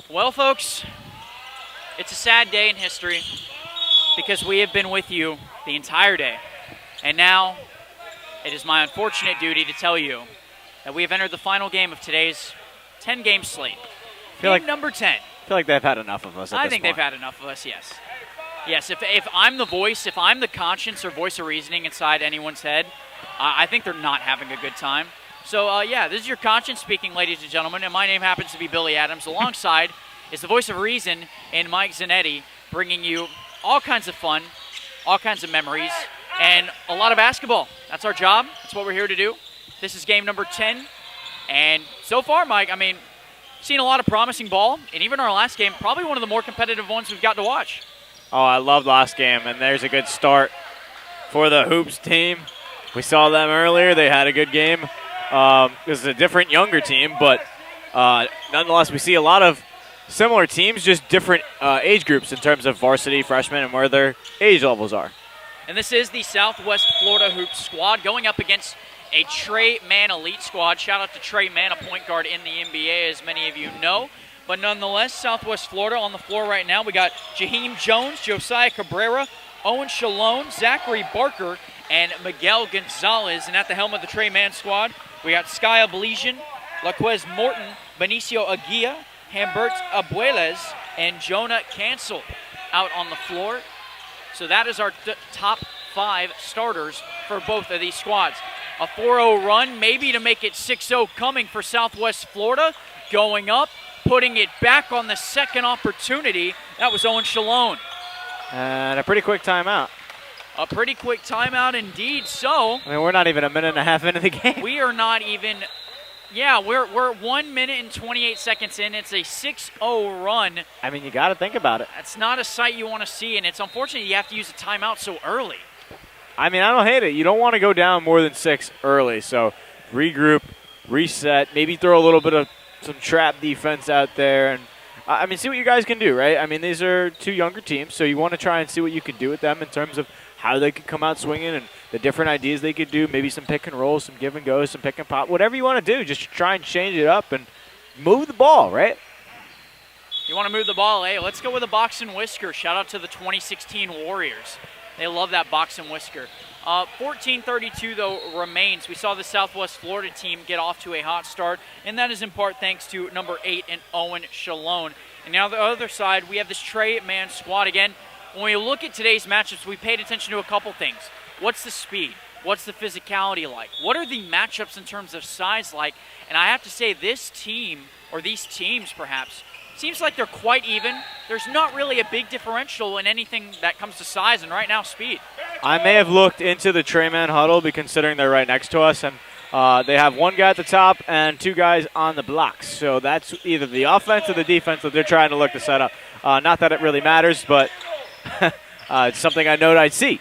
Well, folks, it's a sad day in history because we have been with you the entire day. And now it is my unfortunate duty to tell you that we have entered the final game of today's 10-game slate. Game number 10. I feel like they've had enough of us at I this think point. they've had enough of us, yes. Yes, if I'm the voice, if I'm the conscience or voice of reasoning inside anyone's head, I think they're not having a good time. So, this is your conscience speaking, ladies and gentlemen, and my name happens to be Billy Adams. Alongside is the voice of reason in Mike Zanetti, bringing you all kinds of fun, all kinds of memories, and a lot of basketball. That's our job. That's what we're here to do. This is game number 10, and so far, Mike, seen a lot of promising ball, and even our last game, probably one of the more competitive ones we've got to watch. Oh, I loved last game, and there's a good start for the Hoops team. We saw them earlier. They had a good game. This is a different, younger team, but nonetheless, we see a lot of similar teams, just different age groups in terms of varsity, freshmen, and where their age levels are. And this is the Southwest Florida Hoops squad going up against a MANN elite squad. Shout out to MANN, a point guard in the NBA, as many of you know. But nonetheless, Southwest Florida on the floor right now. We got Jaheim Jones, Josiah Cabrera, Owen Shalone, Zachary Barker, and Miguel Gonzalez. And at the helm of the MANN squad, we got Skye Ablesian, Laquez Morton, Benicio Aguia, Hambert Abueles, and Jonah Cancel out on the floor. So that is our top 5 starters for both of these squads. A 4-0 run, maybe to make it 6-0 coming for Southwest Florida. Going up, putting it back on the second opportunity. That was Owen Shalone. And a pretty quick timeout. A pretty quick timeout indeed. So we're not even a minute and a half into the game. We are not even. Yeah, we're 1 minute and 28 seconds in. It's a 6-0 run. You got to think about it. That's not a sight you want to see, and it's unfortunate you have to use a timeout so early. I don't hate it. You don't want to go down more than 6 early. So regroup, reset, maybe throw a little bit of some trap defense out there, and see what you guys can do, right? These are 2 younger teams, so you want to try and see what you can do with them in terms of how they could come out swinging and the different ideas they could do, maybe some pick and roll, some give and go, some pick and pop, whatever you want to do. Just try and change it up and move the ball, right? You want to move the ball, hey? Let's go with a box and whisker. Shout out to the 2016 Warriors. They love that box and whisker. 14:32, though, remains. We saw the Southwest Florida team get off to a hot start, and that is in part thanks to number 8 and Owen Shalone. And now the other side, we have this MANN squad again. When we look at today's matchups, we paid attention to a couple things. What's the speed? What's the physicality like? What are the matchups in terms of size like? And I have to say this team, or these teams perhaps, seems like they're quite even. There's not really a big differential in anything that comes to size, and right now, speed. I may have looked into the MANN huddle, considering they're right next to us, and they have 1 guy at the top and 2 guys on the blocks. So that's either the offense or the defense that they're trying to look to set up. Not that it really matters, but it's something I know I'd see.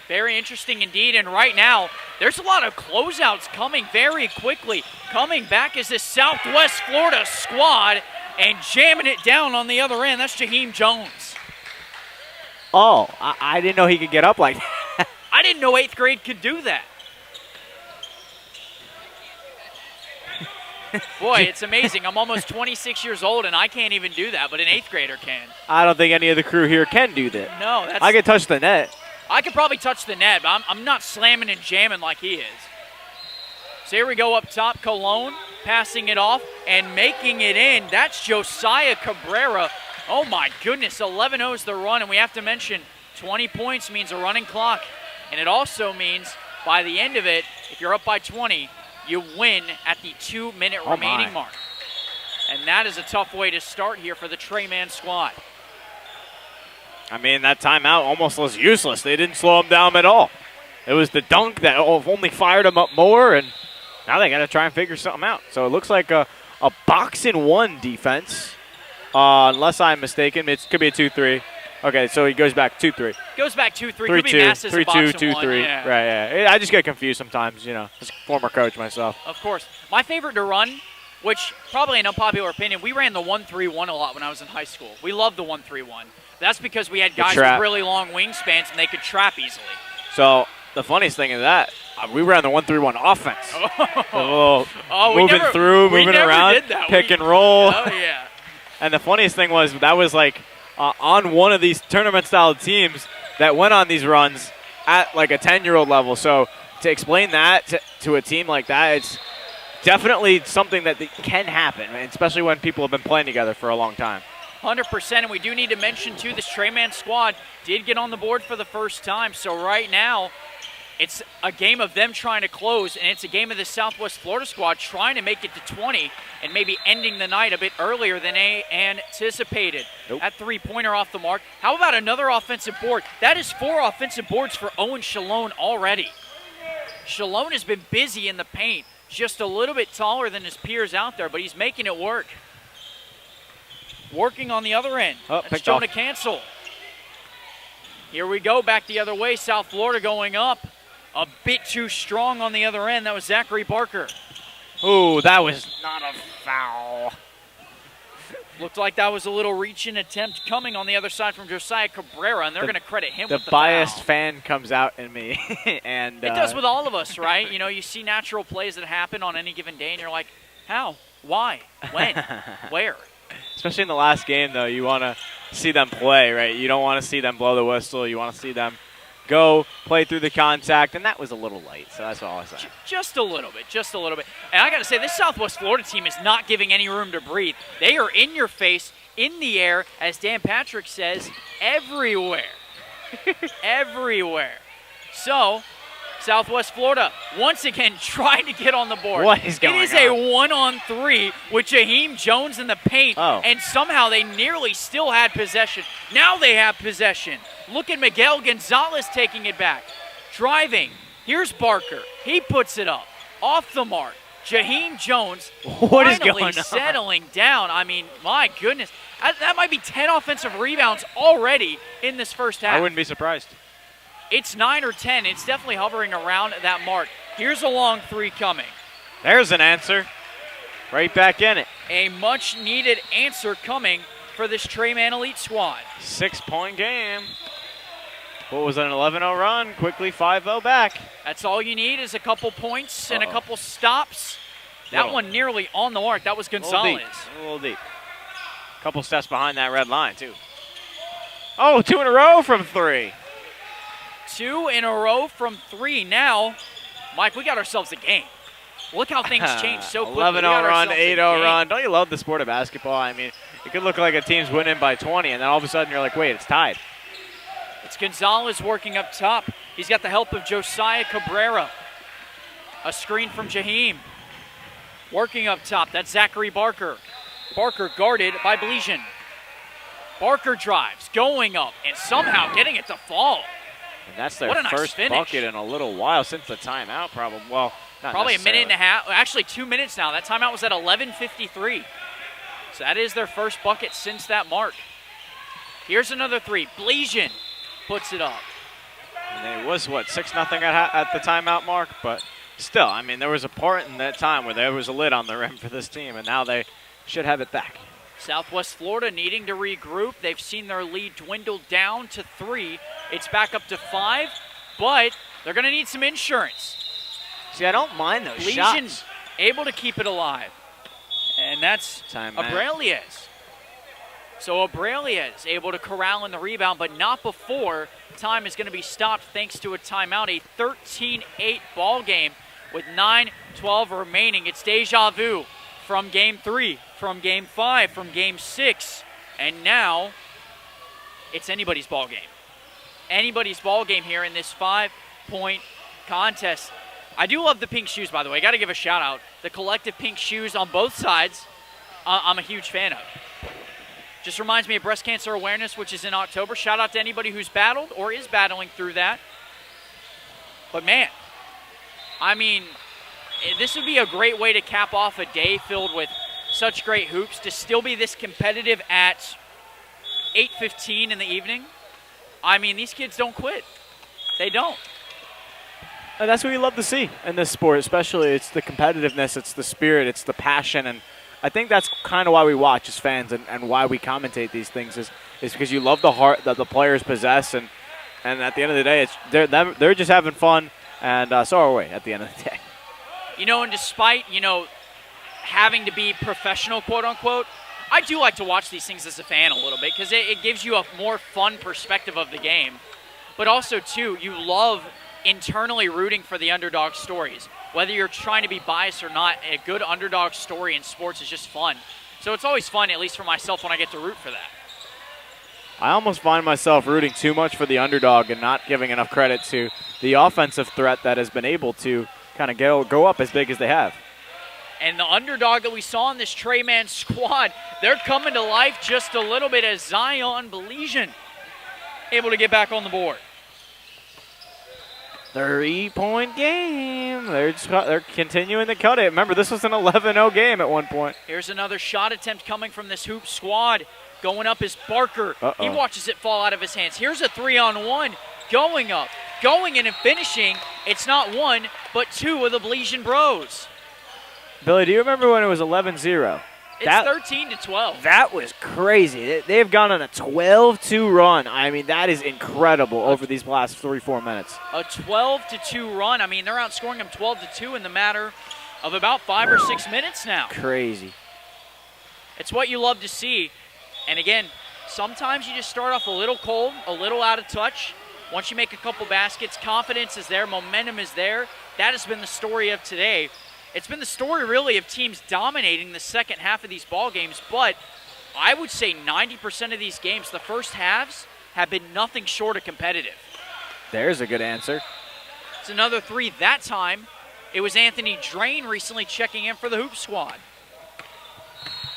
Very interesting indeed, and right now, there's a lot of closeouts coming very quickly. Coming back is this Southwest Florida squad, and jamming it down on the other end. That's Jaheim Jones. Oh, I didn't know he could get up like that. I didn't know 8th grade could do that. Boy, it's amazing. I'm almost 26 years old, and I can't even do that, but an 8th grader can. I don't think any of the crew here can do that. No. I can touch the net. I could probably touch the net, but I'm not slamming and jamming like he is. So here we go up top. Cologne passing it off and making it in. That's Josiah Cabrera. Oh, my goodness. 11-0 is the run, and we have to mention 20 points means a running clock. And it also means by the end of it, if you're up by 20, you win at the 2-minute remaining mark. And that is a tough way to start here for the MANN squad. That timeout almost was useless. They didn't slow him down at all. It was the dunk that only fired him up more, and now they got to try and figure something out. So it looks like a box-and-1 defense, unless I'm mistaken. It could be a 2-3. Okay, so he goes back 2-3. Goes back 2-3. Could be mass as a box 3-2, and 1. 2-3. Yeah. Right, yeah. I just get confused sometimes, as a former coach myself. Of course. My favorite to run, which probably an unpopular opinion, we ran the 1-3-1 a lot when I was in high school. We loved the 1-3-1. That's because we had guys with really long wingspans and they could trap easily. So the funniest thing is that we ran the 1-3-1 offense. Moving around, pick and roll. Oh, yeah. And the funniest thing was that was like on one of these tournament-style teams that went on these runs at like a 10-year-old level. So to explain that to a team like that, it's definitely something that can happen, especially when people have been playing together for a long time. 100%, and we do need to mention, too, this TRE squad did get on the board for the first time. So right now, it's a game of them trying to close, and it's a game of the Southwest Florida squad trying to make it to 20 and maybe ending the night a bit earlier than anticipated. Nope. That three-pointer off the mark. How about another offensive board? That is 4 offensive boards for Owen Shalone already. Shalone has been busy in the paint, just a little bit taller than his peers out there, but he's making it work. Working on the other end. That's Jonah Cancel. Here we go, back the other way. South Florida going up. A bit too strong on the other end. That was Zachary Barker. Ooh, that was not a foul. Looked like that was a little reach-in attempt coming on the other side from Josiah Cabrera, and they're going to credit him with the biased foul. fan comes out in me. And it does with all of us, right? You know, you see natural plays that happen on any given day, and you're like, how? Why? When? Where? Especially in the last game, though, you want to see them play, right? You don't want to see them blow the whistle. You want to see them go, play through the contact, and that was a little light, so that's all I say. Just a little bit, just a little bit. And I got to say, this Southwest Florida team is not giving any room to breathe. They are in your face, in the air, as Dan Patrick says, everywhere. Everywhere. So, Southwest Florida, once again, trying to get on the board. What is going on? It is a 1-on-3 with Jaheim Jones in the paint, and somehow they nearly still had possession. Now they have possession. Look at Miguel Gonzalez taking it back. Driving. Here's Barker. He puts it up. Off the mark. Jaheim Jones what is finally going on? Settling down. I mean, my goodness. That might be 10 offensive rebounds already in this first half. I wouldn't be surprised. It's 9 or 10. It's definitely hovering around that mark. Here's a long 3 coming. There's an answer. Right back in it. A much-needed answer coming for this TRE Elite squad. 6-point game. What was an 11-0 run? Quickly 5-0 back. That's all you need is a couple points and a couple stops. That one nearly on the mark. That was Gonzalez. A little deep. Couple steps behind that red line, too. Oh, 2 in a row from 3. 2 in a row from 3. Now, Mike, we got ourselves a game. Look how things change so quickly. 11-0 run, 8-0 run. Don't you love the sport of basketball? I mean, it could look like a team's winning by 20, and then all of a sudden you're like, wait, it's tied. It's Gonzalez working up top. He's got the help of Josiah Cabrera. A screen from Jaheim. Working up top, that's Zachary Barker. Barker guarded by Blesian. Barker drives, going up, and somehow getting it to fall. And that's their first bucket in a little while since the timeout, probably. Well, probably a minute and a half. Actually, 2 minutes now. That timeout was at 11:53. So that is their first bucket since that mark. Here's another 3. Blesian puts it up. And it was, 6-0 at the timeout mark? But still, I mean, there was a part in that time where there was a lid on the rim for this team, and now they should have it back. Southwest Florida needing to regroup. They've seen their lead dwindle down to 3. It's back up to 5, but they're going to need some insurance. See, I don't mind those shots. Able to keep it alive. And that's Abreliez. So Abreliez able to corral in the rebound, but not before time is going to be stopped thanks to a timeout. A 13-8 ball game with 9:12 remaining. It's deja vu from Game 3, from Game 5, from Game 6, and now it's anybody's ball game. Anybody's ball game here in this 5-point contest. I do love the pink shoes, by the way. Got to give a shout out. The collective pink shoes on both sides, I'm a huge fan of. Just reminds me of Breast Cancer Awareness, which is in October. Shout out to anybody who's battled or is battling through that. But man, I mean, this would be a great way to cap off a day filled with such great hoops, to still be this competitive at 8:15 in the evening. I mean, these kids don't quit. They don't. And that's what we love to see in this sport, especially. It's the competitiveness, it's the spirit, it's the passion, and I think that's kind of why we watch as fans and why we commentate these things is because you love the heart that the players possess, and at the end of the day, they're just having fun, and so are we at the end of the day. You know, and despite, having to be professional, quote-unquote, I do like to watch these things as a fan a little bit because it gives you a more fun perspective of the game. But also, too, you love internally rooting for the underdog stories. Whether you're trying to be biased or not, a good underdog story in sports is just fun. So it's always fun, at least for myself, when I get to root for that. I almost find myself rooting too much for the underdog and not giving enough credit to the offensive threat that has been able to kind of go up as big as they have. And the underdog that we saw in this TRE MANN squad, they're coming to life just a little bit as Zion Belesian able to get back on the board. 3-point game. They're continuing to cut it. Remember, this was an 11-0 game at one point. Here's another shot attempt coming from this Hoop squad. Going up is Barker. He watches it fall out of his hands. Here's a 3-on-1 going up, going in and finishing. It's not one, but two of the Belesian bros. Billy, do you remember when it was 11-0? It's 13-12. That was crazy. They've gone on a 12-2 run. I mean, that is incredible over these last 3-4 minutes. A 12-2 run. I mean, they're outscoring them 12-2 in the matter of about 5 or 6 minutes now. Crazy. It's what you love to see. And again, sometimes you just start off a little cold, a little out of touch. Once you make a couple baskets, confidence is there, momentum is there. That has been the story of today. It's been the story, really, of teams dominating the second half of these ball games, but I would say 90% of these games, the first halves, have been nothing short of competitive. There's a good answer. It's another three that time. It was Anthony Drain recently checking in for the Hoop squad.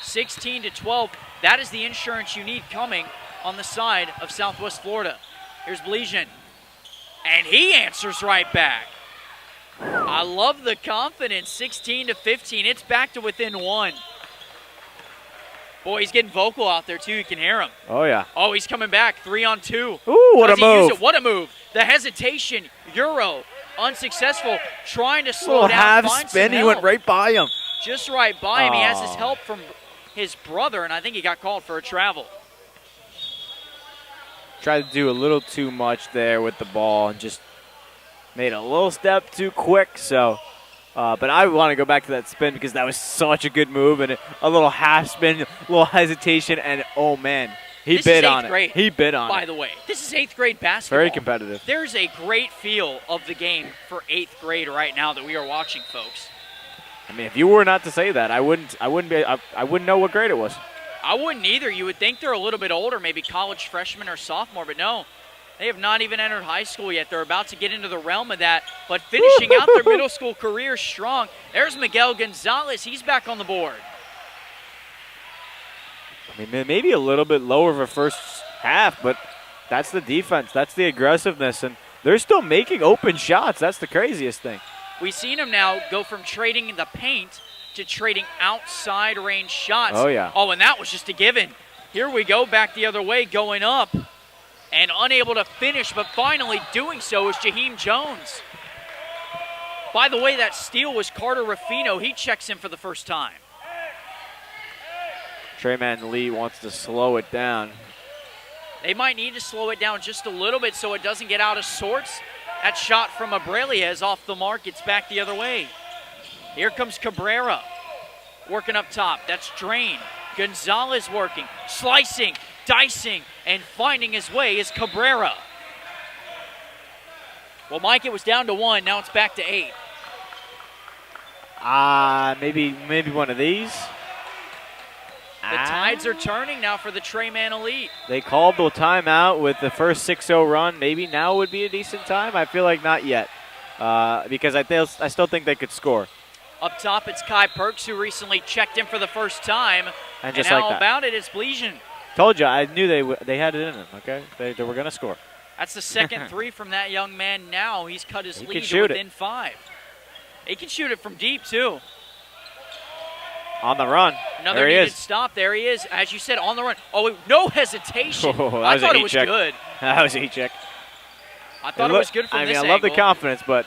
16-12. That is the insurance you need coming on the side of Southwest Florida. Here's Belesian, and he answers right back. I love the confidence. 16-15. It's back to within one. Boy, he's getting vocal out there, too. You can hear him. Oh, yeah. Oh, he's coming back. 3-on-2. Ooh, what a move. What a move. The hesitation. Euro. Unsuccessful. Trying to slow down. Half spin. He went right by him. Just right by him. He has his help from his brother, and I think he got called for a travel. Tried to do a little too much there with the ball and just made a little step too quick. So, but I want to go back to that spin because that was such a good move and a little half spin, a little hesitation, and oh man, he bid on it. He bid on it. By the way, this is 8th grade basketball. Very competitive. There's a great feel of the game for 8th grade right now that we are watching, folks. I mean, if you were not to say that, I wouldn't know what grade it was. I wouldn't either. You would think they're a little bit older, maybe college freshman or sophomore, but no. They have not even entered high school yet. They're about to get into the realm of that, but finishing out their middle school career strong. There's Miguel Gonzalez. He's back on the board. I mean, maybe a little bit lower of a first half, but that's the defense. That's the aggressiveness, and they're still making open shots. That's the craziest thing. We've seen them now go from trading the paint to trading outside range shots. Oh, yeah. Oh, and that was just a given. Here we go, back the other way, going up. And unable to finish, but finally doing so is Jaheim Jones. By the way, that steal was Carter Ruffino. He checks in for the first time. TRE MANN Lee wants to slow it down. They might need to slow it down just a little bit so it doesn't get out of sorts. That shot from Abrelias is off the mark. It's back the other way. Here comes Cabrera. Working up top. That's Drain. Gonzalez working. Slicing. Dicing. And finding his way is Cabrera. Well, Mike, it was down to 1. Now it's back to 8. Maybe one of these. The tides are turning now for the TRE MANN Elite. They called the timeout with the first 6-0 run. Maybe now would be a decent time. I feel like not yet because I still think they could score. Up top, it's Kai Perks, who recently checked in for the first time. And just how like that. about it, it's Belesian. Told you, I knew they had it in them, okay? They were going to score. That's the second three from that young man now. He's cut his lead to within 5. He can shoot it from deep, too. On the run. Another needed stop. There he is. As you said, on the run. Oh, no hesitation. I thought it was good. That was a heat check. I thought it was good from this angle. I love the confidence, but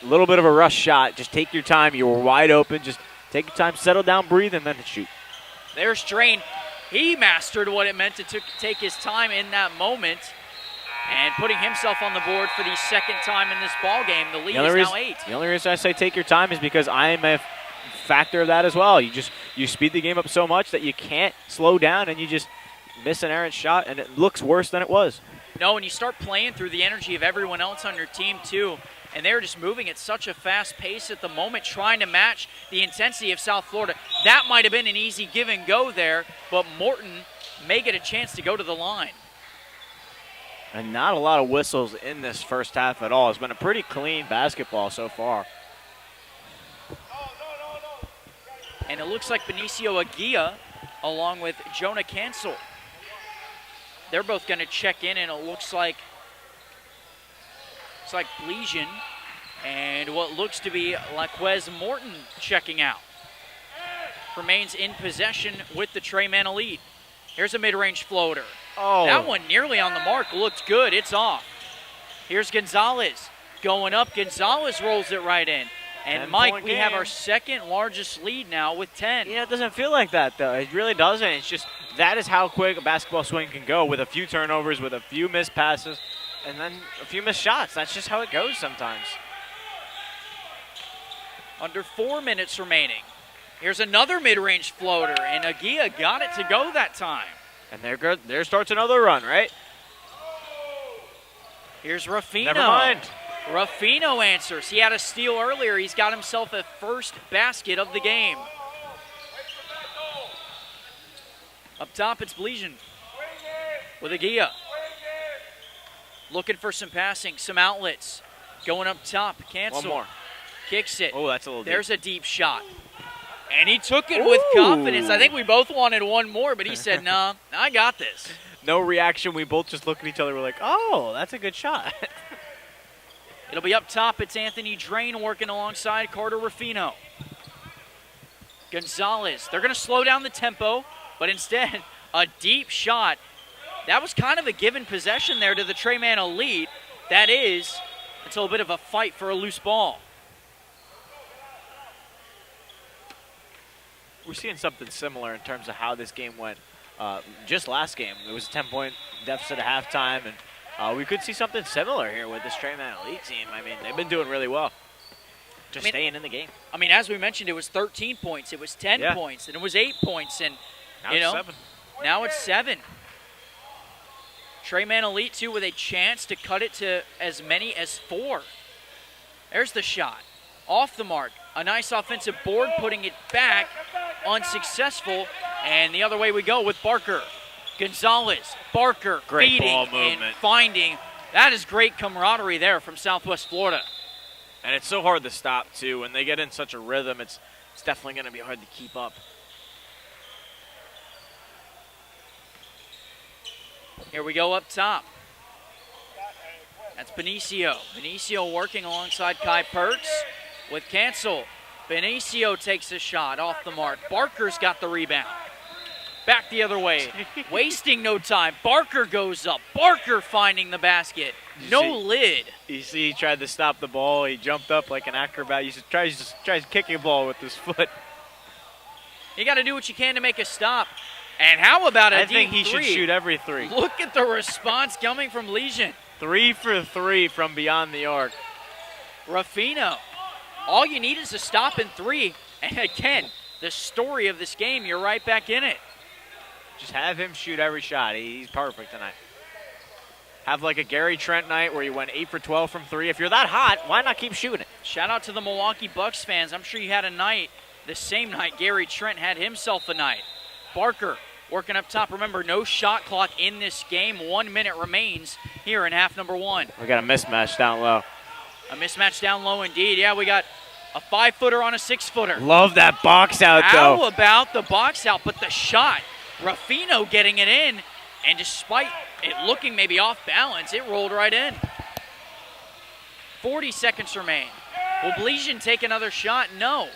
a little bit of a rush shot. Just take your time. You were wide open. Just take your time, settle down, breathe, and then shoot. There's Drain. He mastered what it meant to take his time in that moment and putting himself on the board for the second time in this ball game. The lead is now 8. The only reason I say take your time is because I am a factor of that as well. You you speed the game up so much that you can't slow down and you just miss an errant shot, and it looks worse than it was. No, and you start playing through the energy of everyone else on your team, too. And they're just moving at such a fast pace at the moment, trying to match the intensity of South Florida. That might have been an easy give and go there, but Morton may get a chance to go to the line. And not a lot of whistles in this first half at all. It's been a pretty clean basketball so far. And it looks like Benicio Aguia, along with Jonah Cancel, they're both going to check in, and it looks like Legion and what looks to be Laquez Morton checking out. Remains in possession with the Trey MANN Elite. Here's a mid-range floater. Oh. That one nearly on the mark. Looked good. It's off. Here's Gonzalez going up. Gonzalez rolls it right in. And Mike, we have our second largest lead now with 10. Yeah, it doesn't feel like that, though. It really doesn't. It's just that is how quick a basketball swing can go, with a few turnovers, with a few missed passes, and then a few missed shots. That's just how it goes sometimes. Under 4 minutes remaining. Here's another mid-range floater, and Aguia got it to go that time. And there starts another run, right? Here's Ruffino. Never mind. Ruffino answers. He had a steal earlier. He's got himself a first basket of the game. Up top, it's Bleasian with Aguia. Looking for some passing, some outlets. Going up top, Cancel. One more. Kicks it. Oh, that's a little deep. There's a deep shot. And he took it with confidence. I think we both wanted one more, but he said, nah, I got this. No reaction. We both just look at each other. We're like, oh, that's a good shot. It'll be up top. It's Anthony Drain working alongside Carter Ruffino. Gonzalez. They're going to slow down the tempo, but instead, a deep shot. That was kind of a given possession there to the Trey MANN Elite. That is, until a bit of a fight for a loose ball. We're seeing something similar in terms of how this game went. Just last game, it was a 10-point deficit at halftime, and we could see something similar here with this Trey MANN Elite team. I mean, they've been doing really well. Just staying in the game. I mean, as we mentioned, it was 13 points, it was 10 points, and it was 8 points, and now it's 7. Trey MANN Elite, too, with a chance to cut it to as many as 4. There's the shot. Off the mark. A nice offensive board, putting it back. Unsuccessful. And the other way we go with Barker. Gonzalez, Barker, great feeding ball movement. and finding. That is great camaraderie there from Southwest Florida. And it's so hard to stop, too. When they get in such a rhythm, it's definitely going to be hard to keep up. Here we go up top. That's Benicio. Benicio working alongside Kai Perks with Cancel. Benicio takes a shot off the mark. Barker's got the rebound. Back the other way. Wasting no time. Barker goes up. Barker finding the basket. No lid. You see, he tried to stop the ball. He jumped up like an acrobat. He tries kicking a ball with his foot. You got to do what you can to make a stop. And how about a deep I think he three? should shoot every three. Look at the response coming from Legion. 3 for 3 from beyond the arc. Ruffino. All you need is a stop in 3. And again, the story of this game, you're right back in it. Just have him shoot every shot. He's perfect tonight. Have like a Gary Trent night where you went 8 for 12 from 3. If you're that hot, why not keep shooting it? Shout out to the Milwaukee Bucks fans. I'm sure you had a night, the same night Gary Trent had himself a night. Barker working up top. Remember, no shot clock in this game. 1 minute remains here in half number 1. We got a mismatch down low. A mismatch down low indeed. Yeah, we got a 5-footer on a 6-footer. Love that box out, though. How about the box out? But the shot, Ruffino getting it in, and despite it looking maybe off balance, it rolled right in. 40 seconds remain. Will Bleasian take another shot? No.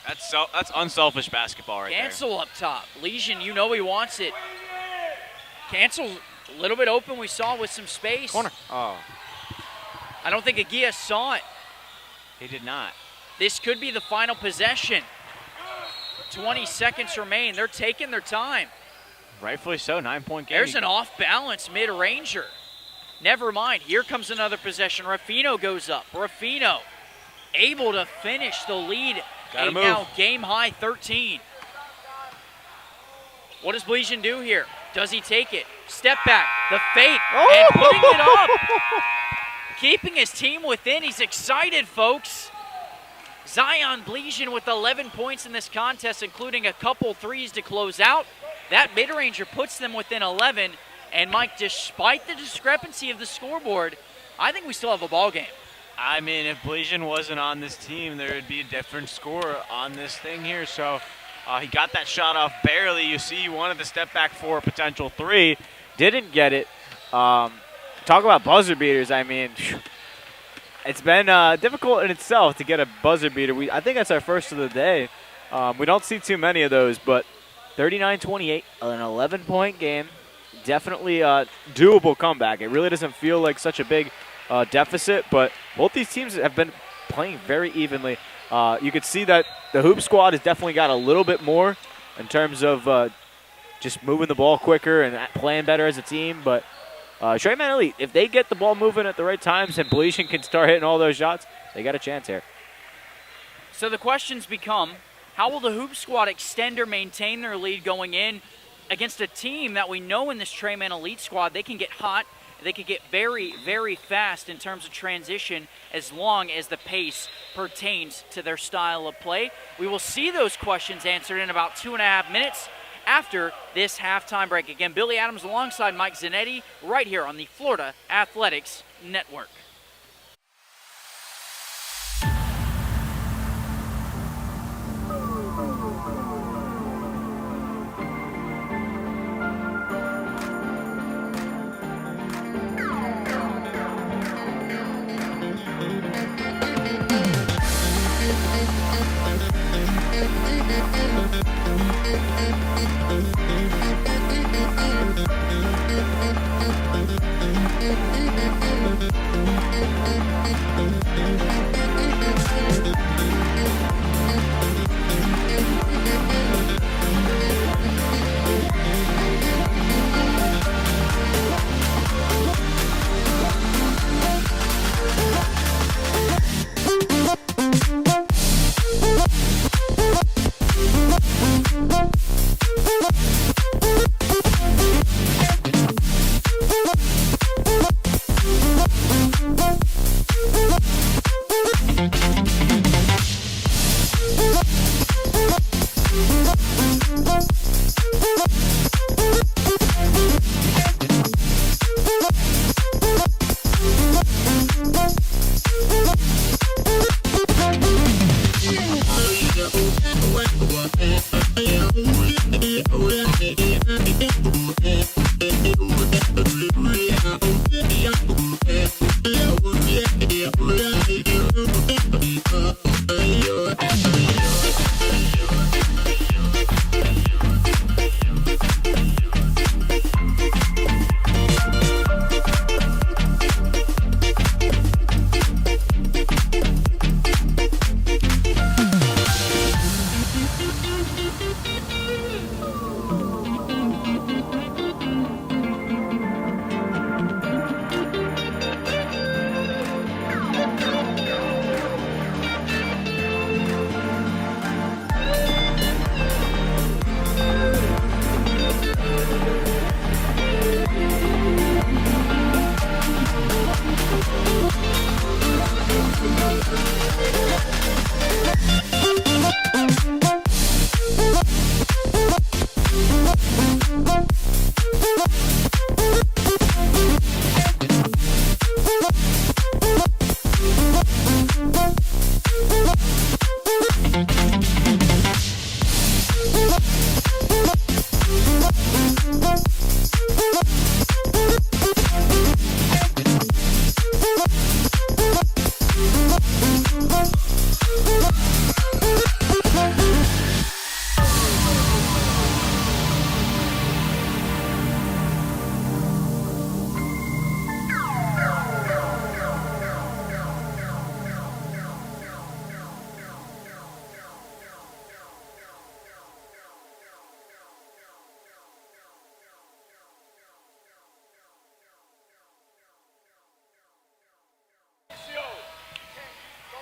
That's unselfish basketball right Cancel up top. Legion, you know he wants it. Cancel's a little bit open, we saw, with some space. Corner. Oh. I don't think Aguia saw it. He did not. This could be the final possession. 20 seconds remain. They're taking their time. Rightfully so, 9-point game. There's an off-balance mid-ranger. Never mind. Here comes another possession. Ruffino goes up. Ruffino able to finish the lead Gotta move. Now game-high 13. What does Bleasian do here? Does he take it? Step back, the fake, and putting it up. Keeping his team within. He's excited, folks. Zion Bleasian with 11 points in this contest, including a couple threes to close out. That mid-ranger puts them within 11. And, Mike, despite the discrepancy of the scoreboard, I think we still have a ball game. I mean, if Bleasian wasn't on this team, there would be a different score on this thing here. So he got that shot off barely. You see, he wanted to step back for a potential three. Didn't get it. Talk about buzzer beaters. I mean, it's been difficult in itself to get a buzzer beater. I think that's our first of the day. We don't see too many of those, but 39-28, an 11-point game. Definitely a doable comeback. It really doesn't feel like such a big deficit, but both these teams have been playing very evenly. You could see that the Hoop squad has definitely got a little bit more in terms of just moving the ball quicker and playing better as a team, but TRE MANN Elite, if they get the ball moving at the right times and Bleasian can start hitting all those shots, they got a chance here. So the questions become, how will the Hoop squad extend or maintain their lead going in against a team that we know in this TRE MANN Elite squad, they can get hot, they can get very, very fast in terms of transition as long as the pace pertains to their style of play. We will see those questions answered in about 2.5 minutes after this halftime break. Again, Billy Adams alongside Mike Zanetti right here on the Florida Athletics Network.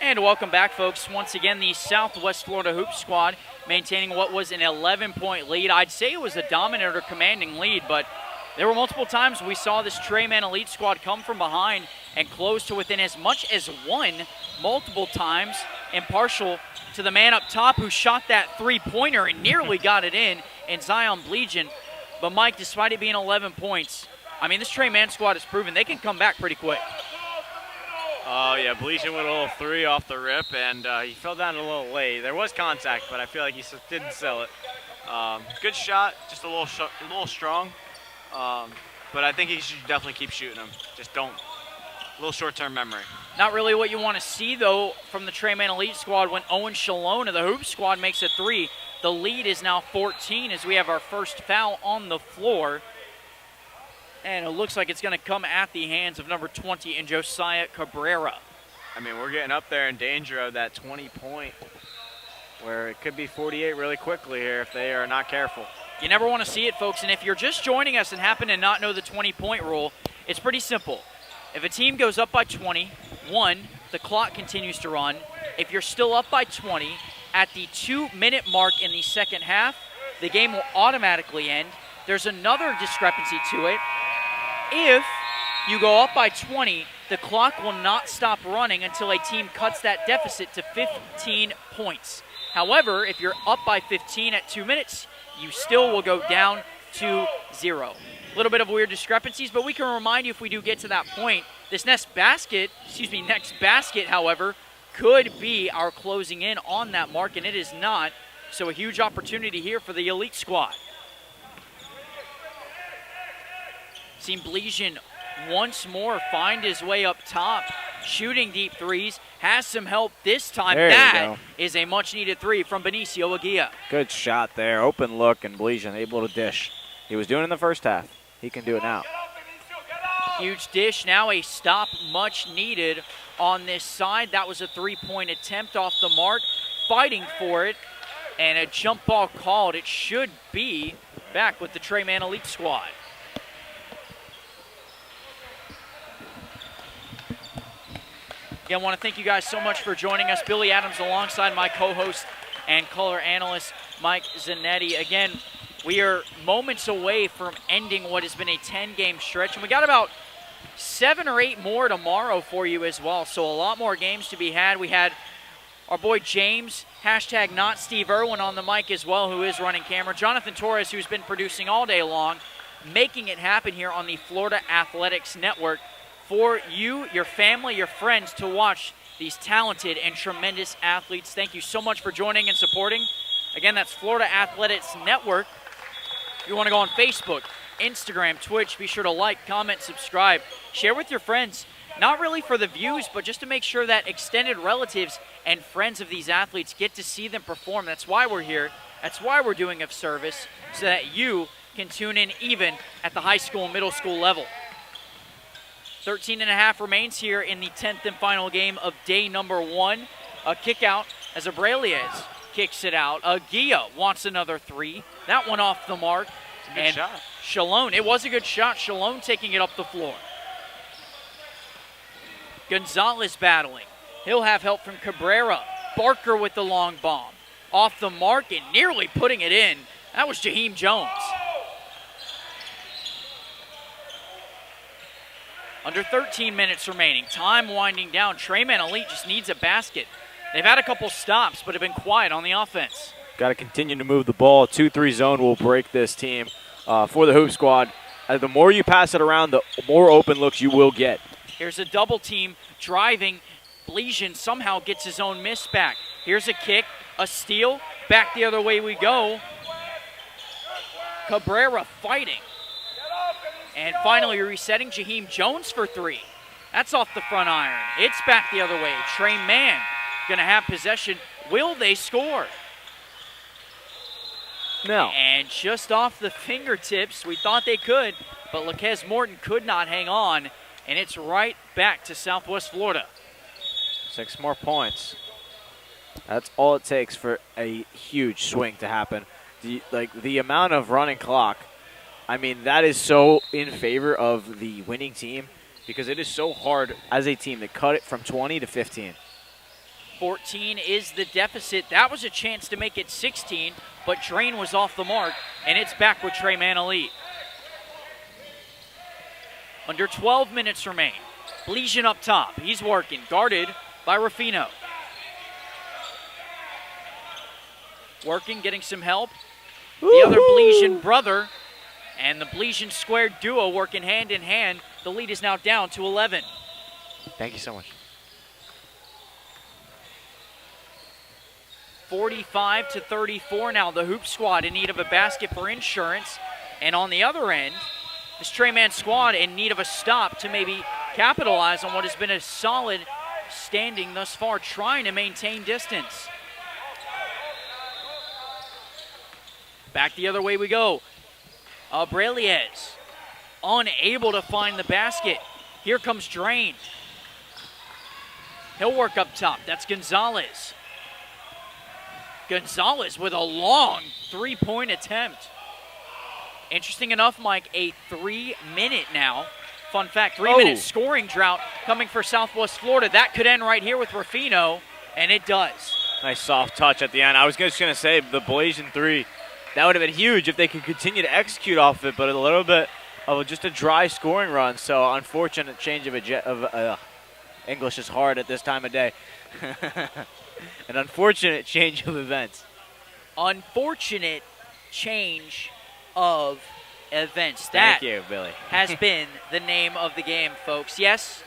And welcome back, folks. Once again, the Southwest Florida Hoops squad maintaining what was an 11-point lead. I'd say it was a dominant or commanding lead, but there were multiple times we saw this TRE Elite squad come from behind and close to within as much as one multiple times, impartial to the man up top who shot that three-pointer and nearly got it in Zion Blegion. But, Mike, despite it being 11 points, I mean, this TRE squad has proven they can come back pretty quick. Oh, yeah, Blegion with a little three off the rip, and he fell down a little late. There was contact, but I feel like he didn't sell it. Good shot, just a little strong. But I think he should definitely keep shooting them. Just don't. A little short-term memory. Not really what you want to see, though, from the TRE Elite squad when Owen Shalone of the Hoops squad makes a three. The lead is now 14 as we have our first foul on the floor. And it looks like it's going to come at the hands of number 20 in Josiah Cabrera. I mean, we're getting up there in danger of that 20-point where it could be 48 really quickly here if they are not careful. You never want to see it, folks. And if you're just joining us and happen to not know the 20-point rule, it's pretty simple. If a team goes up by 20, the clock continues to run. If you're still up by 20, at the 2-minute mark in the second half, the game will automatically end. There's another discrepancy to it. If you go up by 20, the clock will not stop running until a team cuts that deficit to 15 points. However, if you're up by 15 at 2 minutes, you still will go down to 0. A little bit of weird discrepancies, but we can remind you if we do get to that point, this next basket, however, could be our closing in on that mark, and it is not. So a huge opportunity here for the Elite squad. Seen Blegion once more find his way up top, shooting deep threes, has some help this time. That is a much-needed three from Benicio Aguia. Good shot there, open look, and Blegion able to dish. He was doing it in the first half. He can do it now. Huge dish, now a stop much needed on this side. That was a three-point attempt off the mark, fighting for it, and a jump ball called. It should be back with the TRE Elite squad. Again, I want to thank you guys so much for joining us. Billy Adams alongside my co-host and color analyst, Mike Zanetti. Again, we are moments away from ending what has been a 10-game stretch, and we got about 7 or 8 more tomorrow for you as well, so a lot more games to be had. We had our boy James, hashtag not Steve Irwin on the mic as well, who is running camera. Jonathan Torres, who's been producing all day long, making it happen here on the Florida Athletics Network for you, your family, your friends to watch these talented and tremendous athletes. Thank you so much for joining and supporting. Again, that's Florida Athletics Network. If you want to go on Facebook, Instagram, Twitch, be sure to like, comment, subscribe, share with your friends. Not really for the views, but just to make sure that extended relatives and friends of these athletes get to see them perform. That's why we're here. That's why we're doing a service, so that you can tune in even at the high school and middle school level. 13.5 remains here in the 10th and final game of day number 1. A kick out as Abreliez kicks it out. Aguia wants another three. That one off the mark. It's a good shot. Shalone, it was a good shot. Shalone taking it up the floor. Gonzalez battling. He'll have help from Cabrera. Barker with the long bomb. Off the mark and nearly putting it in. That was Jaheim Jones. Under 13 minutes remaining. Time winding down. TRE Elite just needs a basket. They've had a couple stops, but have been quiet on the offense. Got to continue to move the ball. 2-3 zone will break this team for the Hoop squad. The more you pass it around, the more open looks you will get. Here's a double team driving. Blegion somehow gets his own miss back. Here's a kick, a steal. Back the other way we go. Cabrera fighting. And finally resetting Jaheim Jones for three. That's off the front iron. It's back the other way. TRE MANN going to have possession. Will they score? No. And just off the fingertips, we thought they could, but Laquez Morton could not hang on, and it's right back to Southwest Florida. 6 more points. That's all it takes for a huge swing to happen. The amount of running clock, I mean, that is so in favor of the winning team because it is so hard as a team to cut it from 20 to 15. 14 is the deficit. That was a chance to make it 16, but Drain was off the mark, and it's back with Trey Mann Elite. Under 12 minutes remain. Blesian up top. He's working, guarded by Ruffino. Working, getting some help. The other Blesian brother and the Blesian squared duo working hand in hand. The lead is now down to 11. Thank you so much. 45-34 now. The Hoop squad in need of a basket for insurance. And on the other end, this Trey Mann squad in need of a stop to maybe capitalize on what has been a solid standing thus far, trying to maintain distance. Back the other way we go. Abreliez unable to find the basket. Here comes Drain. He'll work up top. That's Gonzalez. Gonzalez with a long three-point attempt. Interesting enough, Mike, a 3-minute now. Fun fact, 3-minute scoring drought coming for Southwest Florida. That could end right here with Ruffino, and it does. Nice soft touch at the end. I was just going to say the Blesian three. That would have been huge if they could continue to execute off it, but a little bit of just a dry scoring run. So unfortunate change of English is hard at this time of day. An unfortunate change of events. Unfortunate change of events. Thank you, Billy. Has been the name of the game, folks. Yes,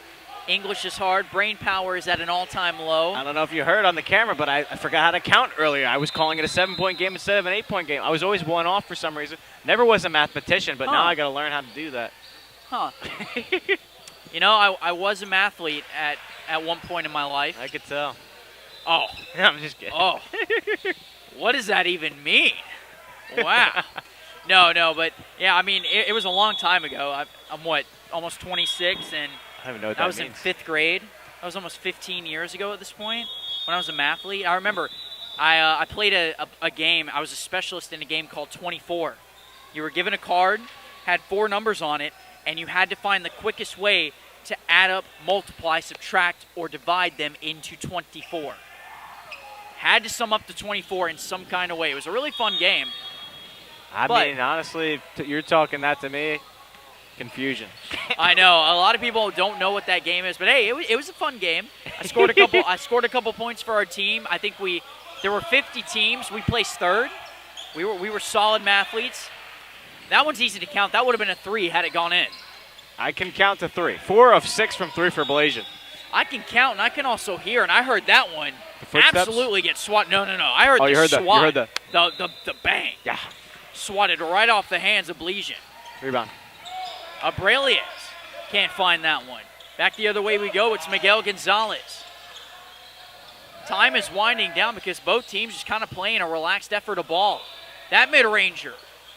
English is hard. Brain power is at an all-time low. I don't know if you heard on the camera, but I forgot how to count earlier. I was calling it a 7-point game instead of an 8-point game. I was always one off for some reason. Never was a mathematician, but now I got to learn how to do that. Huh. You know, I was a mathlete at one point in my life. I could tell. Oh. I'm just kidding. Oh. What does that even mean? Wow. No, but yeah, I mean, it was a long time ago. I'm what, almost 26, and I don't even know what that that was means. in 5th grade. That was almost 15 years ago at this point when I was a mathlete. I remember I played a game. I was a specialist in a game called 24. You were given a card, had 4 numbers on it, and you had to find the quickest way to add up, multiply, subtract, or divide them into 24. Had to sum up to 24 in some kind of way. It was a really fun game. I mean, honestly, you're talking that to me, confusion. I know a lot of people don't know what that game is, but hey, it was a fun game. I scored a couple points for our team. I think there were 50 teams. We placed 3rd. We were solid mathletes. That one's easy to count. That would have been a 3 had it gone in. I can count to 3. 4 of 6 from 3 for Blesian. I can count, and I can also hear, and I heard that one footsteps? Absolutely get swat. No. I heard you heard swat. You heard the bang. Yeah. Swatted right off the hands of Blesian. Rebound. Abreliez can't find that one. Back the other way we go. It's Miguel Gonzalez. Time is winding down because both teams just kind of playing a relaxed effort of ball. That mid-ranger,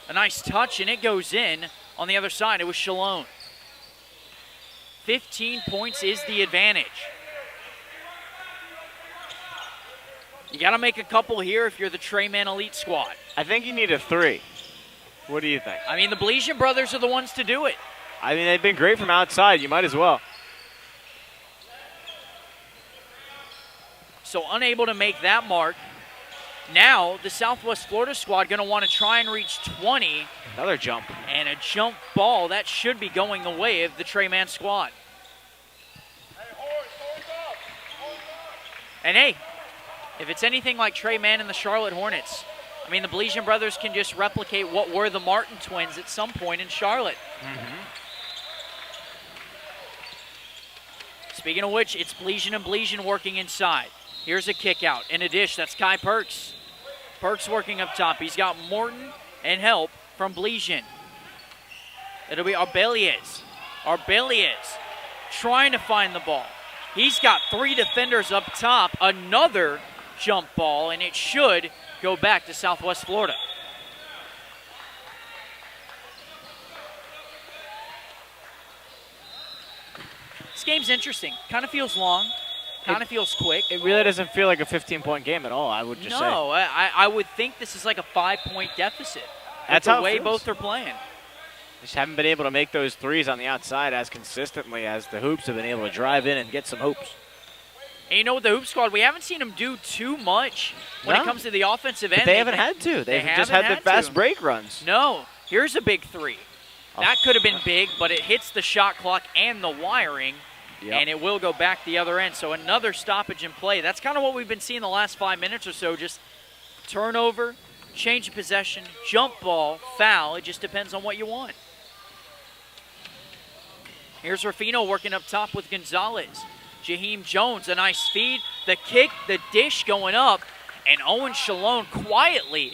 a nice touch, and it goes in. On the other side, it was Shalone. 15 points is the advantage. You got to make a couple here if you're the Trey Mann Elite squad. I think you need a 3. What do you think? I mean, the Blesian brothers are the ones to do it. I mean, they've been great from outside. You might as well. So unable to make that mark. Now the Southwest Florida squad going to want to try and reach 20. Another jump. And a jump ball. That should be going the way of the Trey Mann squad. And hey, if it's anything like Trey Mann and the Charlotte Hornets, I mean, the Blesian brothers can just replicate what were the Martin twins at some point in Charlotte. Mm-hmm. Speaking of which, it's Blesian and Blesian working inside. Here's a kick out and a dish. That's Kai Perks. Perks working up top. He's got Morton and help from Blesian. It'll be Arbeliez. Arbeliez trying to find the ball. He's got 3 defenders up top. Another jump ball, and it should go back to Southwest Florida. This game's interesting. Kind of feels long. Kind of feels quick. It really doesn't feel like a 15-point game at all, I would just say. No, I would think this is like a 5-point deficit. That's the how way it feels. both are playing. Just haven't been able to make those threes on the outside as consistently as the Hoops have been able to drive in and get some hoops. And you know, with the Hoop Squad, we haven't seen them do too much when it comes to the offensive end. But they haven't had to. They've just had the fast break runs. No. Here's a big three. That could have been big, but it hits the shot clock and the wiring, and it will go back the other end. So another stoppage in play. That's kind of what we've been seeing the last 5 minutes or so, just turnover, change of possession, jump ball, foul. It just depends on what you want. Here's Rufino working up top with Gonzalez. Jaheim Jones, a nice feed. The kick, the dish going up, and Owen Shalone quietly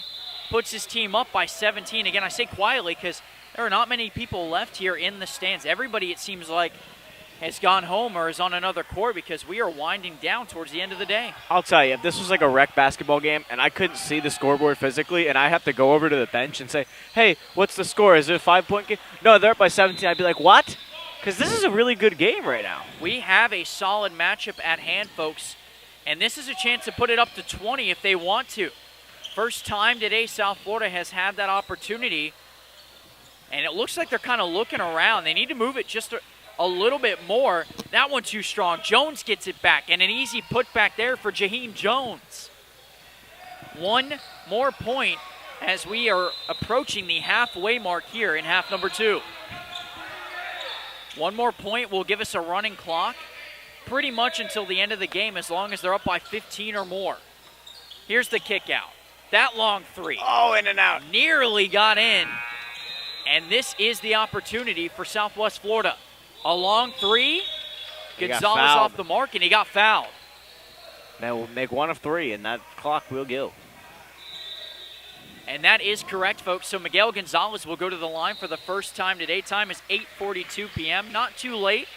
puts his team up by 17. Again, I say quietly because there are not many people left here in the stands. Everybody, it seems like, has gone home or is on another court because we are winding down towards the end of the day. I'll tell you, if this was like a rec basketball game and I couldn't see the scoreboard physically and I have to go over to the bench and say, hey, what's the score? Is it a 5-point game? No, they're up by 17. I'd be like, what? Because this is a really good game right now. We have a solid matchup at hand, folks, and this is a chance to put it up to 20 if they want to. First time today South Florida has had that opportunity, and it looks like they're kind of looking around. They need to move it just a little bit more. That one too strong. Jones gets it back, and an easy putback there for Jaheim Jones. One more point as we are approaching the halfway mark here in half number 2. One more point will give us a running clock pretty much until the end of the game as long as they're up by 15 or more. Here's the kick out. That long three. Oh, in and out. Nearly got in. And this is the opportunity for Southwest Florida. A long three. Gonzalez off the mark, and he got fouled. Now we'll make one of 3, and that clock will go. And that is correct, folks. So Miguel Gonzalez will go to the line for the first time today. Time is 8:42 p.m. Not too late.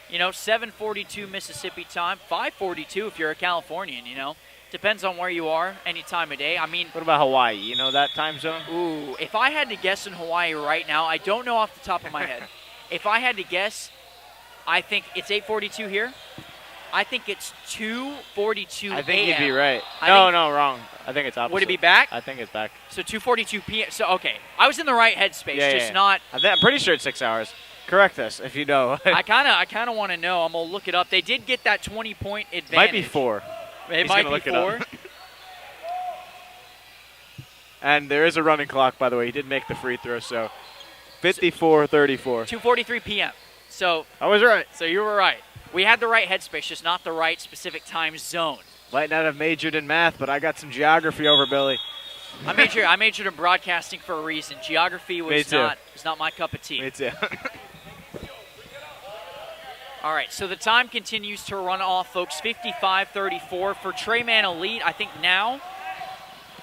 You know, 7:42 Mississippi time, 5:42 if you're a Californian, you know. Depends on where you are, any time of day. I mean, what about Hawaii? You know that time zone? Ooh, if I had to guess in Hawaii right now, I don't know off the top of my head. If I had to guess, I think it's 8:42 here. I think it's 2:42 I think a.m. you'd be right. No, wrong. I think it's opposite. Would it be back? I think it's back. So 2:42 p.m. So, okay. I was in the right headspace, not. I'm pretty sure it's 6 hours. Correct us if you know. I kind of want to know. I'm going to look it up. They did get that 20-point advantage. Might be 4. It might be 4. And there is a running clock, by the way. He did make the free throw, so 54-34. 2:43 p.m. So I was right. So you were right. We had the right headspace, just not the right specific time zone. Might not have majored in math, but I got some geography over Billy. I majored in broadcasting for a reason. Geography was not my cup of tea. Me too. All right, so the time continues to run off, folks. 55-34 for TRE MANN Elite. I think now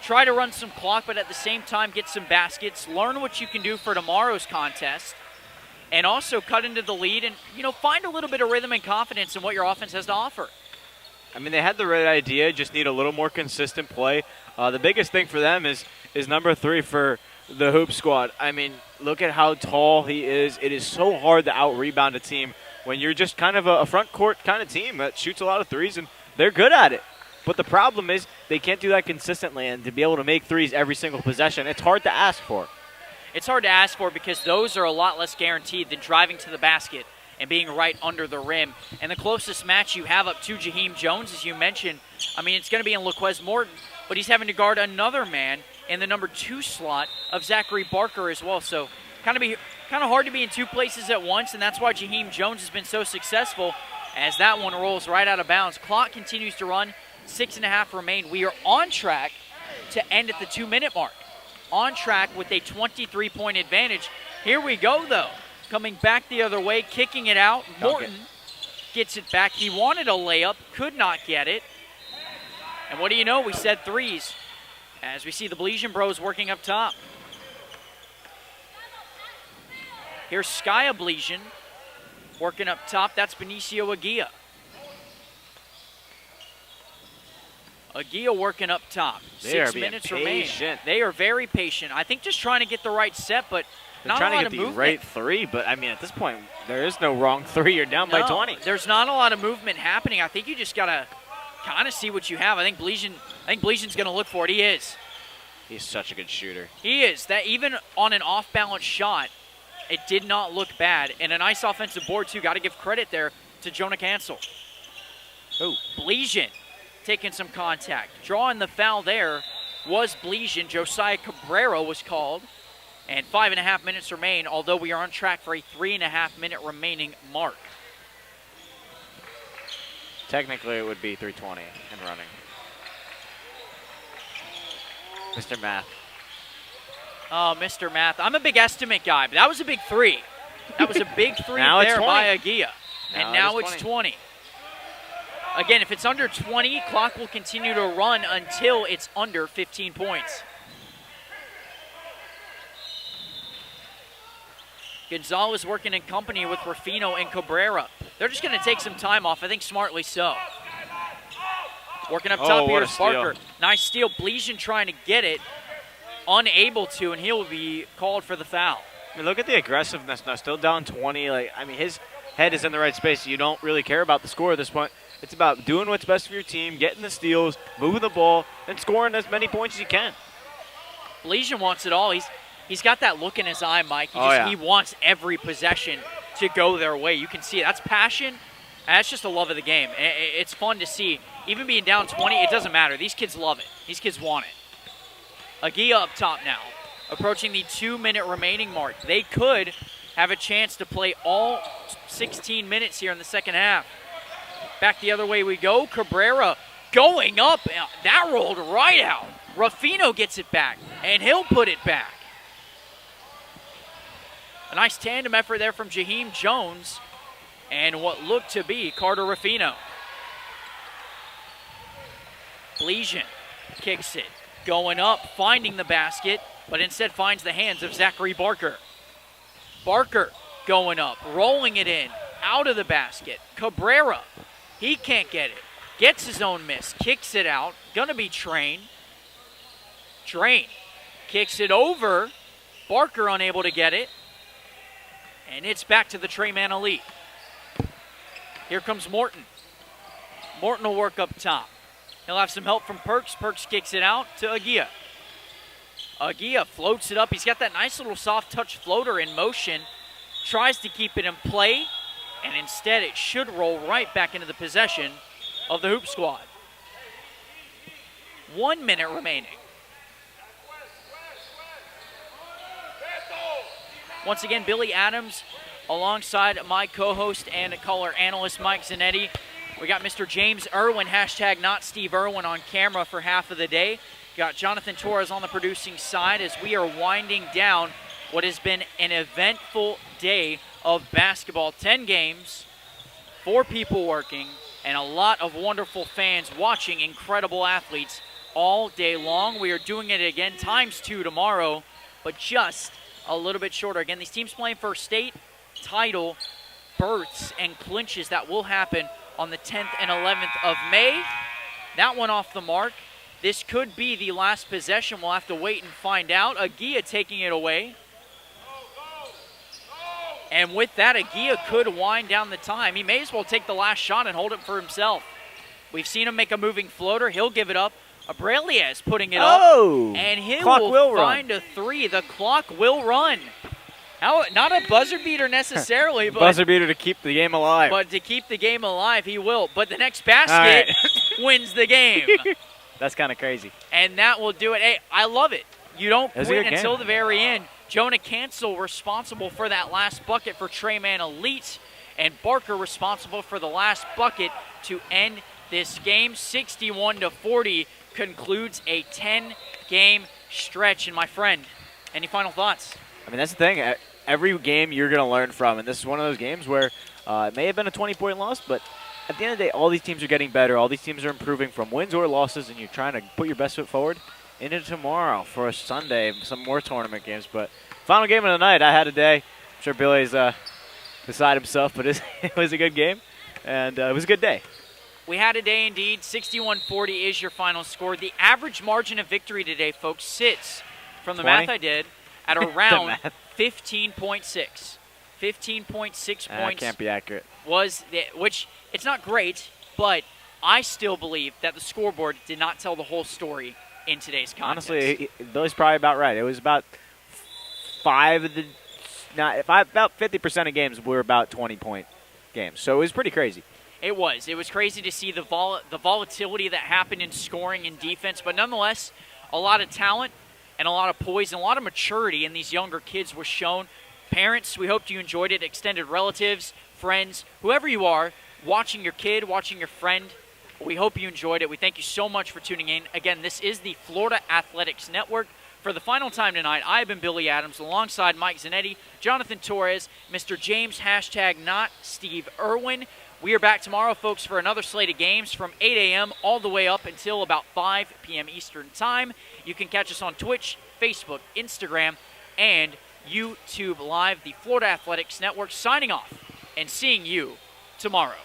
try to run some clock, but at the same time get some baskets. Learn what you can do for tomorrow's contest. And also cut into the lead and, you know, find a little bit of rhythm and confidence in what your offense has to offer. I mean, they had the right idea, just need a little more consistent play. The biggest thing for them is number 3 for the Hoop Squad. I mean, look at how tall he is. It is so hard to out-rebound a team when you're just kind of a front court kind of team that shoots a lot of threes, and they're good at it. But the problem is they can't do that consistently, and to be able to make threes every single possession, it's hard to ask for. It's hard to ask for because those are a lot less guaranteed than driving to the basket and being right under the rim. And the closest match you have up to Jaheim Jones, as you mentioned, I mean, it's going to be in LaQuez Morton, but he's having to guard another man in the number 2 slot of Zachary Barker as well. So kind of hard to be in 2 places at once, and that's why Jaheim Jones has been so successful as that one rolls right out of bounds. Clock continues to run, 6.5 remain. We are on track to end at the 2-minute mark. On track with a 23-point advantage. Here we go, though. Coming back the other way, kicking it out. Morton gets it back. He wanted a layup, could not get it. And what do you know? We said threes as we see the Blesian Bros working up top. Here's Skya Blesian working up top. That's Benicio Aguia. Aguia working up top. 6 minutes remain. They are very patient. I think just trying to get the right set, but not a lot of movement. Trying to get the right 3, but I mean, at this point, there is no wrong 3. You're down by 20. There's not a lot of movement happening. I think you just got to kind of see what you have. I think Blesian's going to look for it. He is. He's such a good shooter. He is. That even on an off-balance shot, it did not look bad. And a nice offensive board, too. Got to give credit there to Jonah Cancel. Oh. Bleasian taking some contact. Drawing the foul there was Bleasian. Josiah Cabrera was called. And 5.5 minutes remain, although we are on track for a 3.5-minute remaining mark. Technically, it would be 3:20 and running. Mr. Math. Oh, Mr. Math. I'm a big estimate guy, but that was a big three. That was a big three Now it's there 20. by Aguia. And now it is it's 20. Again, if it's under 20, clock will continue to run until it's under 15 points. Gonzalez working in company with Rufino and Cabrera. They're just going to take some time off, I think smartly so. Working up top here is Barker. Nice steal. Bleasian trying to get it. Unable to, and he'll be called for the foul. I mean, look at the aggressiveness now. Still down 20. His head is in the right space. You don't really care about the score at this point. It's about doing what's best for your team, getting the steals, moving the ball, and scoring as many points as you can. Bleasian wants it all. He's got that look in his eye, Mike. He wants every possession to go their way. You can see it. That's passion. That's just the love of the game. It's fun to see. Even being down 20, it doesn't matter. These kids love it. These kids want it. Aguia up top now, approaching the 2-minute remaining mark. They could have a chance to play all 16 minutes here in the second half. Back the other way we go. Cabrera going up. That rolled right out. Rufino gets it back, and he'll put it back. A nice tandem effort there from Jaheim Jones and what looked to be Carter Rufino. Bleasian kicks it. Going up, finding the basket, but instead finds the hands of Zachary Barker. Barker going up, rolling it in, out of the basket. Cabrera, he can't get it. Gets his own miss, kicks it out. Gonna be Train. Train kicks it over. Barker unable to get it. And it's back to the Trey Man Elite. Here comes Morton. Morton will work up top. He'll have some help from Perks. Perks kicks it out to Aguia. Aguia floats it up. He's got that nice little soft touch floater in motion. Tries to keep it in play. And instead it should roll right back into the possession of the Hoop Squad. 1 minute remaining. Once again, Billy Adams alongside my co-host and color analyst Mike Zanetti. We got Mr. James Irwin, hashtag not Steve Irwin, on camera for half of the day. Got Jonathan Torres on the producing side as we are winding down what has been an eventful day of basketball. 10 games, 4 people working, and a lot of wonderful fans watching incredible athletes all day long. We are doing it again ×2 tomorrow, but just a little bit shorter. Again, these teams playing for state title berths and clinches. That will happen on the 10th and 11th of May. That one off the mark. This could be the last possession. We'll have to wait and find out. Aguia taking it away. And with that, Aguia could wind down the time. He may as well take the last shot and hold it for himself. We've seen him make a moving floater. He'll give it up. Abreulia is putting it up. And he will find a three. The clock will run. Not a buzzer beater necessarily, but buzzer beater to keep the game alive. But to keep the game alive, he will. But the next basket wins the game. That's kind of crazy. And that will do it. Hey, I love it. You don't quit until the very end. Jonah Cancel responsible for that last bucket for Trey Man Elite, and Barker responsible for the last bucket to end this game. 61-40 concludes a 10-game stretch. And my friend, any final thoughts? I mean, that's the thing. Every game you're going to learn from, and this is one of those games where it may have been a 20-point loss, but at the end of the day, all these teams are getting better. All these teams are improving from wins or losses, and you're trying to put your best foot forward into tomorrow for a Sunday, some more tournament games. But final game of the night, I had a day. I'm sure Billy's beside himself, but it was a good game, and it was a good day. We had a day indeed. 61-40 is your final score. The average margin of victory today, folks, sits, from the 20? math I did, at around 15.6. 15.6 points. That can't be accurate. Which, it's not great, but I still believe that the scoreboard did not tell the whole story in today's contest. Honestly, Billy's probably about right. It was about about 50% of games were about 20-point games, so it was pretty crazy. It was. It was crazy to see the volatility that happened in scoring and defense, but nonetheless, a lot of talent and a lot of poise and a lot of maturity in these younger kids was shown. Parents, we hope you enjoyed it. Extended relatives, friends, whoever you are, watching your kid, watching your friend, we hope you enjoyed it. We thank you so much for tuning in. Again, this is the Florida Athletics Network. For the final time tonight, I've been Billy Adams alongside Mike Zanetti, Jonathan Torres, Mr. James #not Steve Irwin. We are back tomorrow, folks, for another slate of games from 8 a.m. all the way up until about 5 p.m. Eastern Time. You can catch us on Twitch, Facebook, Instagram, and YouTube Live. The Florida Athletics Network signing off and seeing you tomorrow.